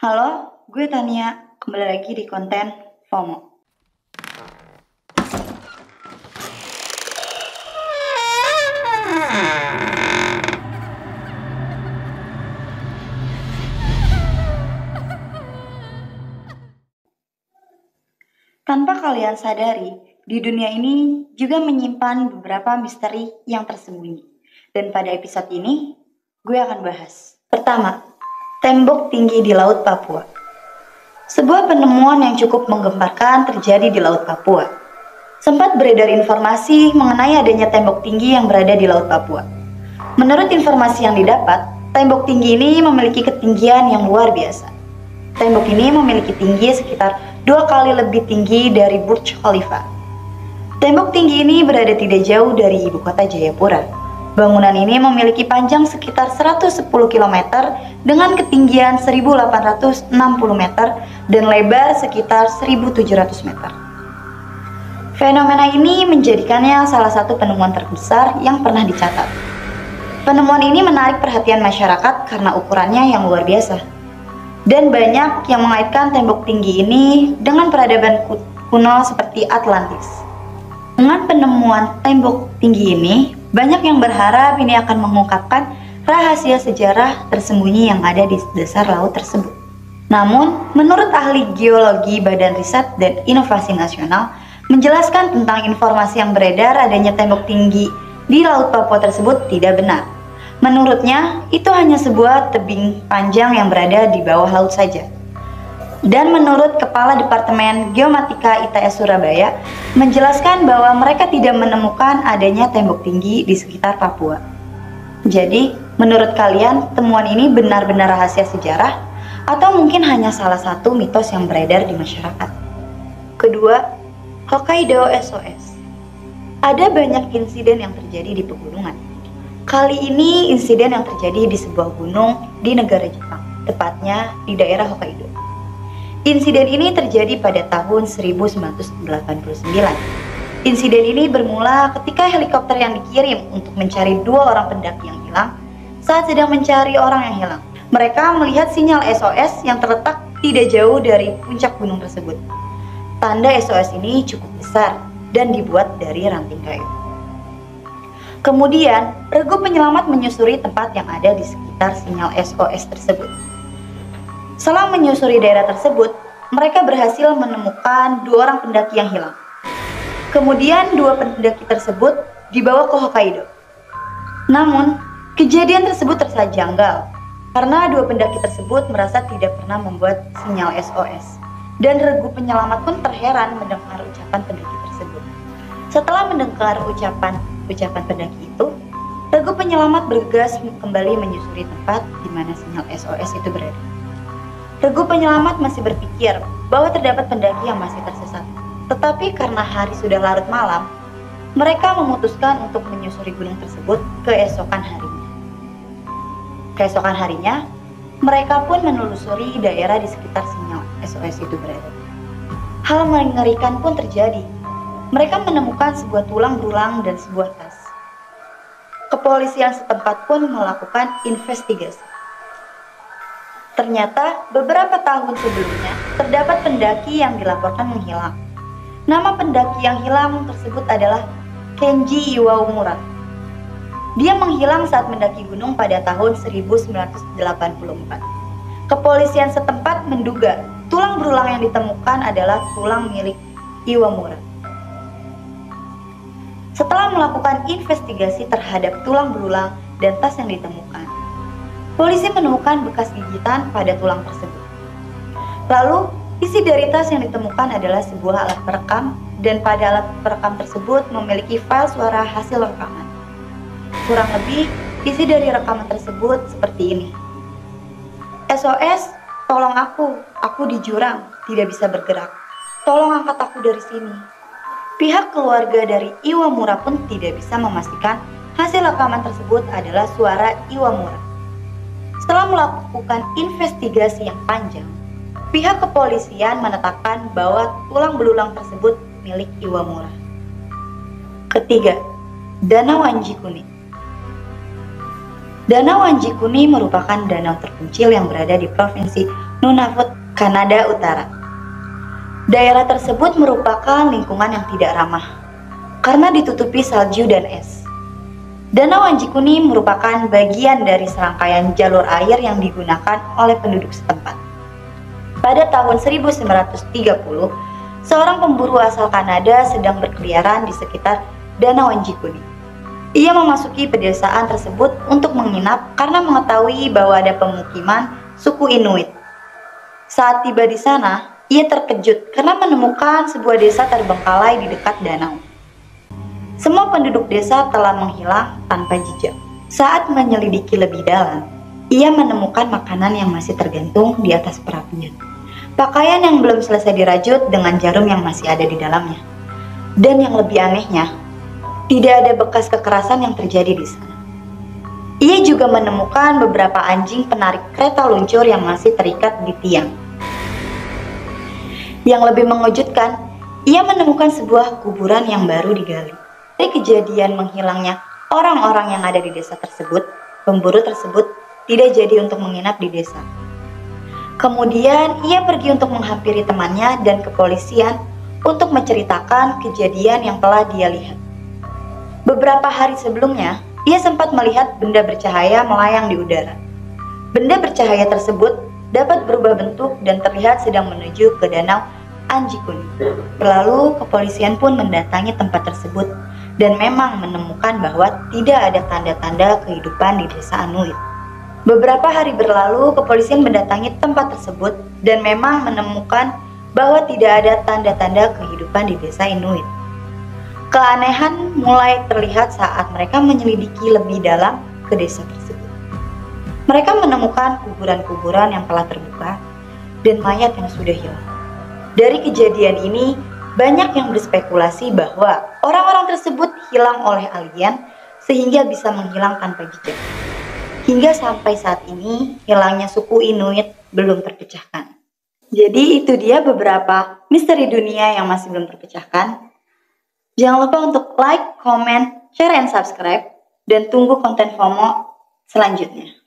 Halo, gue Tania. Kembali lagi di konten FOMO. Tanpa kalian sadari, di dunia ini juga menyimpan beberapa misteri yang tersembunyi. Dan pada episode ini, gue akan bahas. Pertama, tembok tinggi di Laut Papua. Sebuah penemuan yang cukup menggemparkan terjadi di Laut Papua. Sempat beredar informasi mengenai adanya tembok tinggi yang berada di Laut Papua. Menurut informasi yang didapat, tembok tinggi ini memiliki ketinggian yang luar biasa. Tembok ini memiliki tinggi sekitar 2 kali lebih tinggi dari Burj Khalifa. Tembok tinggi ini berada tidak jauh dari ibu kota Jayapura. Bangunan ini memiliki panjang sekitar 110 km dengan ketinggian 1860 meter dan lebar sekitar 1700 meter. Fenomena ini menjadikannya salah satu penemuan terbesar yang pernah dicatat. Penemuan ini menarik perhatian masyarakat karena ukurannya yang luar biasa. Dan banyak yang mengaitkan tembok tinggi ini dengan peradaban kuno seperti Atlantis. Dengan penemuan tembok tinggi ini, banyak yang berharap ini akan mengungkapkan rahasia sejarah tersembunyi yang ada di dasar laut tersebut. Namun, menurut ahli geologi Badan Riset dan Inovasi Nasional, menjelaskan tentang informasi yang beredar adanya tembok tinggi di Laut Papua tersebut tidak benar. Menurutnya, itu hanya sebuah tebing panjang yang berada di bawah laut saja. Dan menurut Kepala Departemen Geomatika ITS Surabaya, menjelaskan bahwa mereka tidak menemukan adanya tembok tinggi di sekitar Papua. Jadi, menurut kalian, temuan ini benar-benar rahasia sejarah atau mungkin hanya salah satu mitos yang beredar di masyarakat? Kedua, Hokkaido SOS. Ada banyak insiden yang terjadi di pegunungan. Kali ini insiden yang terjadi di sebuah gunung di negara Jepang, tepatnya di daerah Hokkaido. Insiden ini terjadi pada tahun 1989. Insiden ini bermula ketika helikopter yang dikirim untuk mencari 2 orang pendaki yang hilang saat sedang mencari orang yang hilang. Mereka melihat sinyal SOS yang terletak tidak jauh dari puncak gunung tersebut. Tanda SOS ini cukup besar dan dibuat dari ranting kayu. Kemudian, regu penyelamat menyusuri tempat yang ada di sekitar sinyal SOS tersebut. Setelah menyusuri daerah tersebut, mereka berhasil menemukan 2 orang pendaki yang hilang. Kemudian 2 pendaki tersebut dibawa ke Hokkaido. Namun, kejadian tersebut terasa janggal karena 2 pendaki tersebut merasa tidak pernah membuat sinyal SOS. Dan regu penyelamat pun terheran mendengar ucapan pendaki tersebut. Setelah mendengar ucapan pendaki itu, regu penyelamat bergegas kembali menyusuri tempat di mana sinyal SOS itu berada. Regu penyelamat masih berpikir bahwa terdapat pendaki yang masih tersesat. Tetapi karena hari sudah larut malam, mereka memutuskan untuk menyusuri gunung tersebut keesokan harinya, mereka pun menelusuri daerah di sekitar sinyal SOS itu berada. Hal mengerikan pun terjadi. Mereka menemukan sebuah tulang belulang dan sebuah tas. Kepolisian setempat pun melakukan investigasi. Ternyata beberapa tahun sebelumnya terdapat pendaki yang dilaporkan menghilang. Nama pendaki yang hilang tersebut adalah Kenji Iwamura. Dia menghilang saat mendaki gunung pada tahun 1984. Kepolisian setempat menduga tulang belulang yang ditemukan adalah tulang milik Iwamura. Setelah melakukan investigasi terhadap tulang belulang dan tas yang ditemukan, polisi menemukan bekas gigitan pada tulang tersebut. Lalu, isi dari tas yang ditemukan adalah sebuah alat perekam dan pada alat perekam tersebut memiliki file suara hasil rekaman. Kurang lebih, isi dari rekaman tersebut seperti ini. SOS, tolong aku di jurang, tidak bisa bergerak. Tolong angkat aku dari sini. Pihak keluarga dari Iwamura pun tidak bisa memastikan hasil rekaman tersebut adalah suara Iwamura. Setelah melakukan investigasi yang panjang, pihak kepolisian menetapkan bahwa tulang belulang tersebut milik Iwamura. Ketiga, Danau Anjikuni. Danau Anjikuni merupakan danau terpencil yang berada di Provinsi Nunavut, Kanada Utara. Daerah tersebut merupakan lingkungan yang tidak ramah karena ditutupi salju dan es. Danau Anjikuni merupakan bagian dari serangkaian jalur air yang digunakan oleh penduduk setempat. Pada tahun 1930, seorang pemburu asal Kanada sedang berkeliaran di sekitar Danau Anjikuni. Ia memasuki pedesaan tersebut untuk menginap karena mengetahui bahwa ada pemukiman suku Inuit. Saat tiba di sana, ia terkejut karena menemukan sebuah desa terbengkalai di dekat danau. Semua penduduk desa telah menghilang tanpa jejak. Saat menyelidiki lebih dalam, ia menemukan makanan yang masih tergantung di atas perapian. Pakaian yang belum selesai dirajut dengan jarum yang masih ada di dalamnya. Dan yang lebih anehnya, tidak ada bekas kekerasan yang terjadi di sana. Ia juga menemukan beberapa anjing penarik kereta luncur yang masih terikat di tiang. Yang lebih mengejutkan, ia menemukan sebuah kuburan yang baru digali. Dari kejadian menghilangnya orang-orang yang ada di desa tersebut, pemburu tersebut tidak jadi untuk menginap di desa. Kemudian ia pergi untuk menghampiri temannya dan kepolisian untuk menceritakan kejadian yang telah dia lihat. Beberapa hari sebelumnya, ia sempat melihat benda bercahaya melayang di udara. Benda bercahaya tersebut dapat berubah bentuk dan terlihat sedang menuju ke Danau Anjikuni. Lalu kepolisian pun mendatangi tempat tersebut dan memang menemukan bahwa tidak ada tanda-tanda kehidupan di desa Inuit. Beberapa hari berlalu, kepolisian mendatangi tempat tersebut dan memang menemukan bahwa tidak ada tanda-tanda kehidupan di desa Inuit. Keanehan mulai terlihat saat mereka menyelidiki lebih dalam ke desa tersebut. Mereka menemukan kuburan-kuburan yang telah terbuka dan mayat yang sudah hilang. Dari kejadian ini, banyak yang berspekulasi bahwa orang-orang tersebut hilang oleh alien sehingga bisa menghilang tanpa jejak. Hingga sampai saat ini, hilangnya suku Inuit belum terpecahkan. Jadi itu dia beberapa misteri dunia yang masih belum terpecahkan. Jangan lupa untuk like, comment, share, and subscribe, dan tunggu konten FOMO selanjutnya.